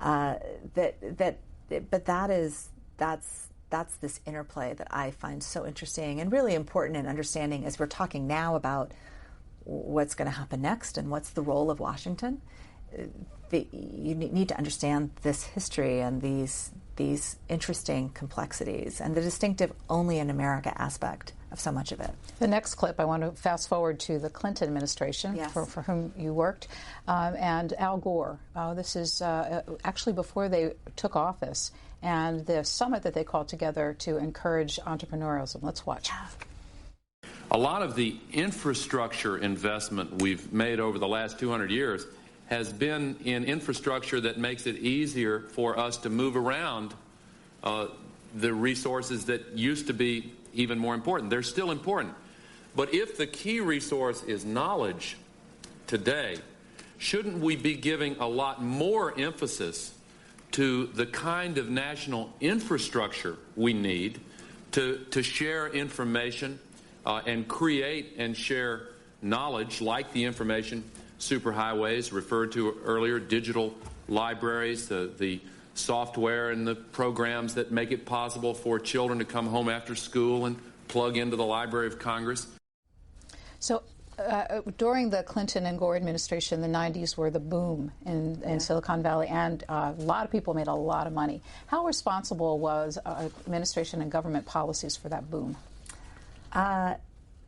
But that's this interplay that I find so interesting and really important in understanding as we're talking now about what's going to happen next and what's the role of Washington. You need to understand this history and these interesting complexities and the distinctive only in America aspect of so much of it. The next clip, I want to fast forward to the Clinton administration, yes, for whom you worked, and Al Gore. This is actually before they took office, and the summit that they called together to encourage entrepreneurialism. Let's watch. A lot of the infrastructure investment we've made over the last 200 years has been in infrastructure that makes it easier for us to move around the resources that used to be even more important. They're still important. But if the key resource is knowledge today, shouldn't we be giving a lot more emphasis to the kind of national infrastructure we need to share information and create and share knowledge, like the information superhighways referred to earlier, digital libraries, the software and the programs that make it possible for children to come home after school and plug into the Library of Congress. So during the Clinton and Gore administration, the 90s were the boom in Silicon Valley, and a lot of people made a lot of money. How responsible was administration and government policies for that boom?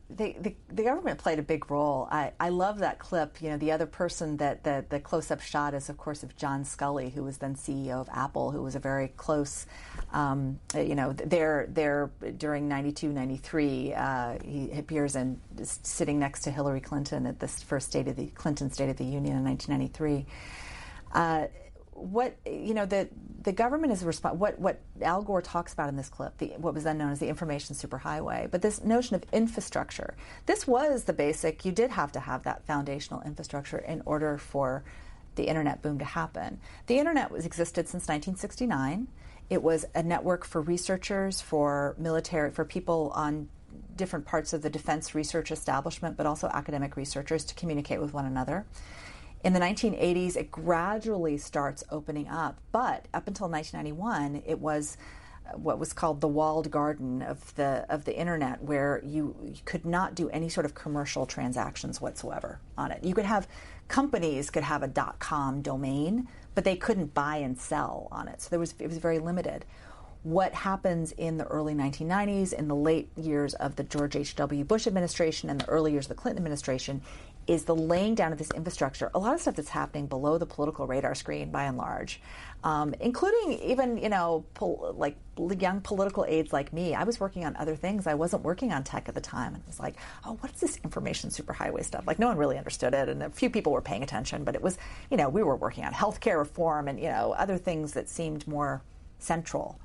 The government played a big role. I love that clip. The other person that the close-up shot is, of course, of John Sculley, who was then CEO of Apple, who was a very close, there during 92, 93, he appears in sitting next to Hillary Clinton at the first Clinton State of the Union in 1993. The government is what Al Gore talks about in this clip, what was then known as the information superhighway, but this notion of infrastructure. This was the basic. You did have to have that foundational infrastructure in order for the internet boom to happen. The internet existed since 1969. It was a network for researchers, for military, for people on different parts of the defense research establishment, but also academic researchers to communicate with one another. In the 1980s, it gradually starts opening up, but up until 1991, it was what was called the walled garden of the internet, where you could not do any sort of commercial transactions whatsoever on it. You could have companies could have a .com domain, but they couldn't buy and sell on it. So it was very limited. What happens in the early 1990s, in the late years of the George H.W. Bush administration and the early years of the Clinton administration, is the laying down of this infrastructure. A lot of stuff that's happening below the political radar screen, by and large, including even, like young political aides like me. I was working on other things. I wasn't working on tech at the time. And it was like, oh, what is this information superhighway stuff? Like, no one really understood it, and a few people were paying attention, but it was, we were working on healthcare reform and, other things that seemed more central.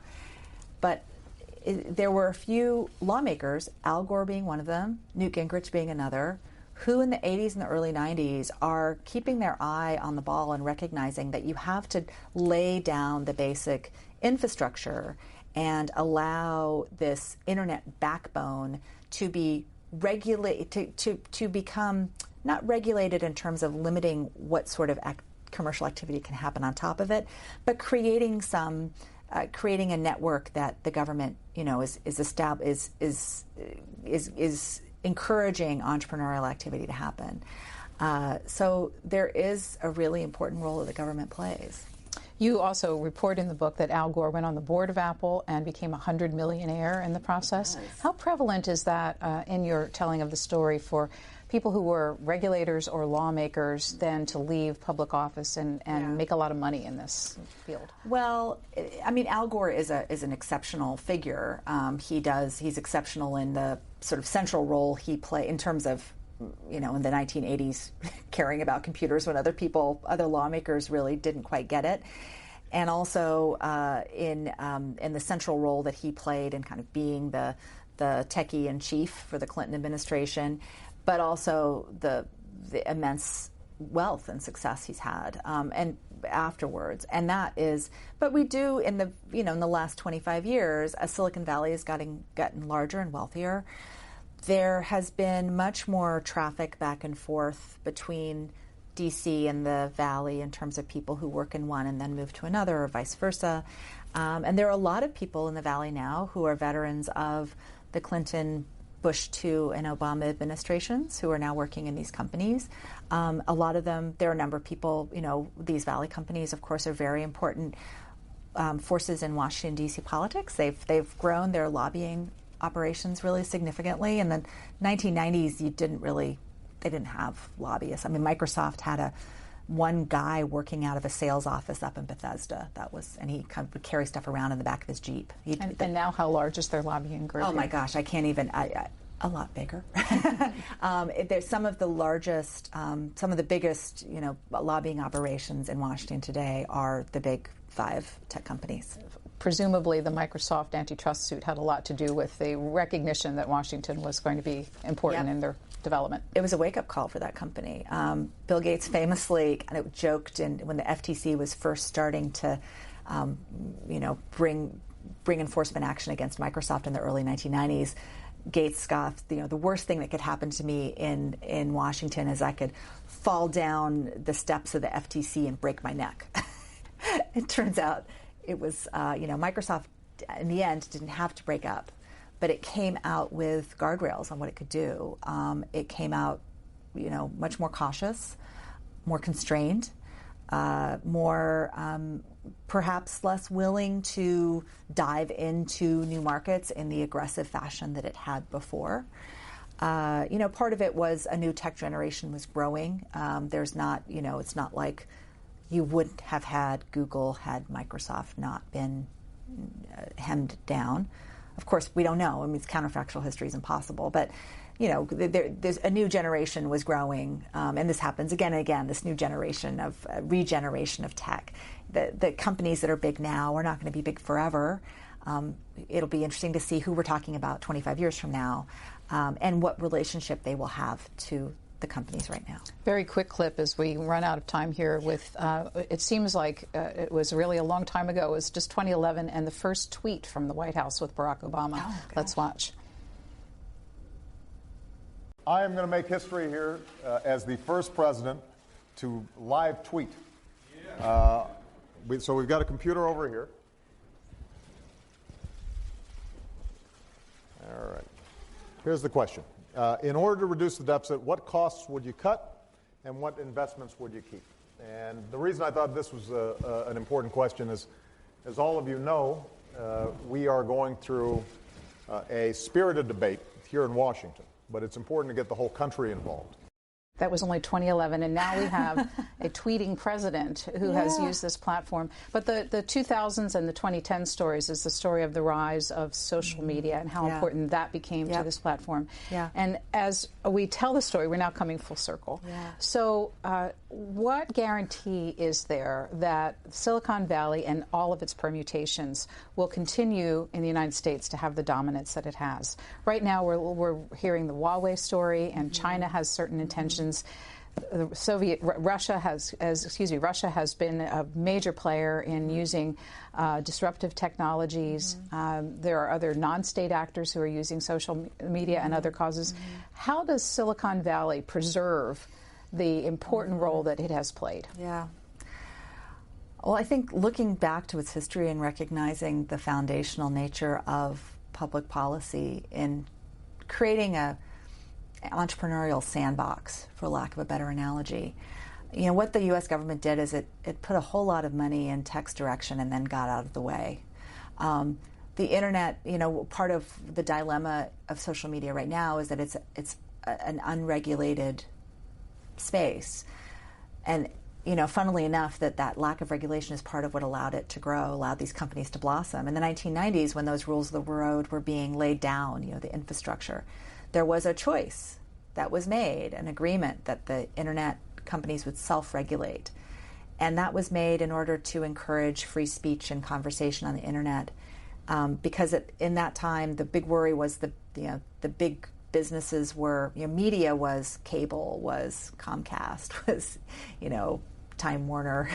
But there were a few lawmakers, Al Gore being one of them, Newt Gingrich being another, who in the 80s and the early 90s are keeping their eye on the ball and recognizing that you have to lay down the basic infrastructure and allow this internet backbone to be to become not regulated in terms of limiting what sort of commercial activity can happen on top of it, but creating a network that the government, is encouraging entrepreneurial activity to happen. So there is a really important role that the government plays. You also report in the book that Al Gore went on the board of Apple and became a 100 millionaire in the process. Yes. How prevalent is that in your telling of the story for people who were regulators or lawmakers then to leave public office and make a lot of money in this field? Well, I mean, Al Gore is an exceptional figure. He's exceptional in the sort of central role he played in terms of, in the 1980s, caring about computers when other lawmakers really didn't quite get it. And also in the central role that he played in kind of being the techie in chief for the Clinton administration, but also the immense wealth and success he's had and afterwards. And that is, but we do in the last 25 years, as Silicon Valley has gotten larger and wealthier, there has been much more traffic back and forth between D.C. and the Valley in terms of people who work in one and then move to another, or vice versa. And there are a lot of people in the Valley now who are veterans of the Clinton, Bush II, and Obama administrations who are now working in these companies. A lot of them, there are a number of people, these Valley companies, of course, are very important forces in Washington, D.C. politics. They've grown their lobbying operations really significantly. In the 1990s, they didn't have lobbyists. I mean, Microsoft had one guy working out of a sales office up in Bethesda. And he kind of would carry stuff around in the back of his Jeep. And now how large is their lobbying group? Oh my gosh, I can't even, a lot bigger. There's some of the largest, some of the biggest, lobbying operations in Washington today are the big 5 tech companies. Presumably the Microsoft antitrust suit had a lot to do with the recognition that Washington was going to be important in their development. It was a wake-up call for that company. Bill Gates famously kind of joked when the FTC was first starting to, bring enforcement action against Microsoft in the early 1990s. Gates scoffed, the worst thing that could happen to me in Washington is I could fall down the steps of the FTC and break my neck. It turns out it was, Microsoft in the end didn't have to break up, but it came out with guardrails on what it could do. It came out, much more cautious, more constrained, perhaps less willing to dive into new markets in the aggressive fashion that it had before. Part of it was a new tech generation was growing. There's not, it's not like you wouldn't have had Google had Microsoft not been hemmed down. Of course, we don't know. I mean, it's counterfactual history is impossible. But, there's a new generation was growing, and this happens again and again, this new generation of regeneration of tech. The companies that are big now are not going to be big forever. It'll be interesting to see who we're talking about 25 years from now and what relationship they will have to the companies right now. Very quick clip as we run out of time here with, it seems like it was really a long time ago. It was just 2011 and the first tweet from the White House with Barack Obama. Oh, let's watch. I am going to make history here as the first president to live tweet. So we've got a computer over here. All right. Here's the question. In order to reduce the deficit, what costs would you cut and what investments would you keep? And the reason I thought this was an important question is, as all of you know, we are going through a spirited debate here in Washington, but it's important to get the whole country involved. That was only 2011, and now we have a tweeting president who has used this platform. But the 2000s and the 2010 stories is the story of the rise of social media and how important that became to this platform. Yeah. And as we tell the story, we're now coming full circle. Yeah. So what guarantee is there that Silicon Valley and all of its permutations will continue in the United States to have the dominance that it has? Right now, we're hearing the Huawei story, and China has certain intentions. Russia has been a major player in using disruptive technologies. There are other non-state actors who are using social media and other causes. How does Silicon Valley preserve the important role that it has played? Yeah. Well, I think looking back to its history and recognizing the foundational nature of public policy in creating a entrepreneurial sandbox, for lack of a better analogy. You know, what the U.S. government did is it put a whole lot of money in tech's direction and then got out of the way. The internet, you know, part of the dilemma of social media right now is that it's an unregulated space. And, you know, funnily enough, that lack of regulation is part of what allowed it to grow, allowed these companies to blossom. In the 1990s, when those rules of the road were being laid down, you know, the infrastructure, there was a choice that was made, an agreement that the internet companies would self-regulate. And that was made in order to encourage free speech and conversation on the internet. Because in that time, the big worry was the big businesses were, you know, media was cable, was Comcast, was, you know, Time Warner.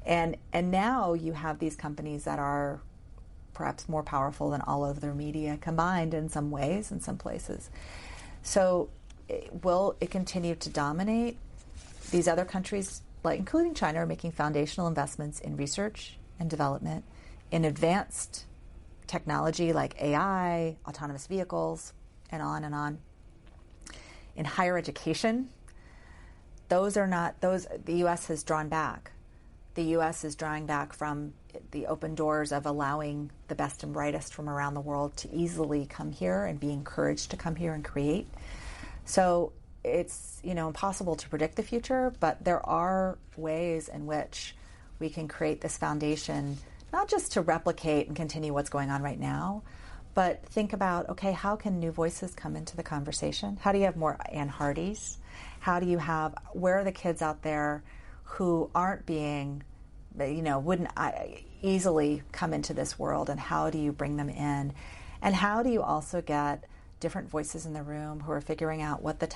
and now you have these companies that are perhaps more powerful than all of their media combined in some ways, in some places. So will it continue to dominate? These other countries, like including China, are making foundational investments in research and development, in advanced technology like AI, autonomous vehicles, and on, in higher education. The U.S. has drawn back. The U.S. is drawing back from the open doors of allowing the best and brightest from around the world to easily come here and be encouraged to come here and create. So it's, you know, impossible to predict the future, but there are ways in which we can create this foundation, not just to replicate and continue what's going on right now, but think about, okay, how can new voices come into the conversation? How do you have more Ann Hardys? Where are the kids out there who aren't being, you know, wouldn't easily come into this world, and how do you bring them in? And how do you also get different voices in the room who are figuring out what the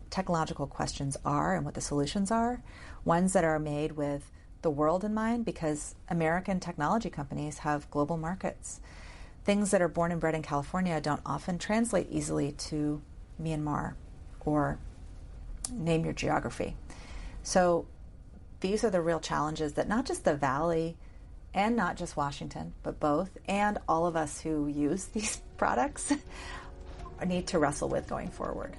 technological questions are and what the solutions are, ones that are made with the world in mind, because American technology companies have global markets. Things that are born and bred in California don't often translate easily to Myanmar or name your geography. So these are the real challenges that not just the Valley and not just Washington, but both, and all of us who use these products need to wrestle with going forward.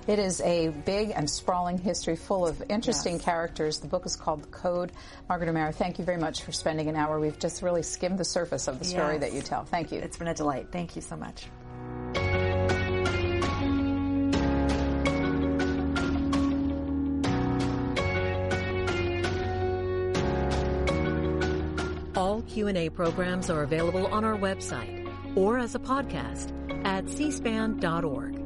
It is a big and sprawling history full of interesting characters. The book is called The Code. Margaret O'Mara, thank you very much for spending an hour. We've just really skimmed the surface of the story that you tell. Thank you. It's been a delight. Thank you so much. All Q&A programs are available on our website or as a podcast at cspan.org.